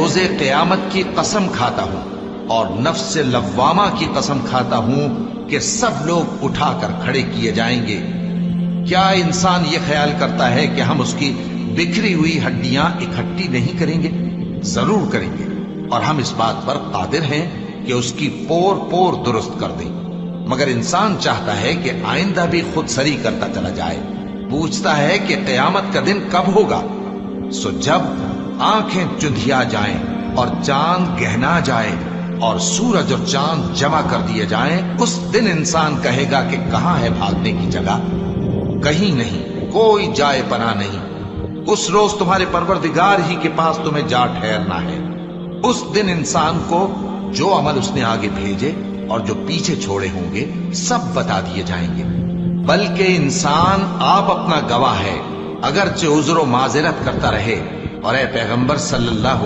روز قیامت کی قسم کھاتا ہوں اور نفس لوامہ کی قسم کھاتا ہوں کہ سب لوگ اٹھا کر کھڑے کیے جائیں گے۔ کیا انسان یہ خیال کرتا ہے کہ ہم اس کی بکھری ہوئی ہڈیاں اکٹھی نہیں کریں گے؟ ضرور کریں گے، اور ہم اس بات پر قادر ہیں کہ اس کی پور پور درست کر دیں۔ مگر انسان چاہتا ہے کہ آئندہ بھی خود سری کرتا چلا جائے، پوچھتا ہے کہ قیامت کا دن کب ہوگا۔ سو جب آنکھیں چندھیا جائیں اور چاند گہنا جائے اور سورج اور چاند جمع کر دیے جائیں، اس دن انسان کہے گا کہ کہاں ہے بھاگنے کی جگہ؟ کہیں نہیں، کوئی جائے پناہ نہیں۔ اس روز تمہارے پروردگار ہی کے پاس تمہیں جا ٹھہرنا ہے۔ اس دن انسان کو جو عمل اس نے آگے بھیجے اور جو پیچھے چھوڑے ہوں گے سب بتا دیے جائیں گے۔ بلکہ انسان آپ اپنا گواہ ہے، اگرچہ عذر و معذرت کرتا رہے۔ اور اے پیغمبر صلی اللہ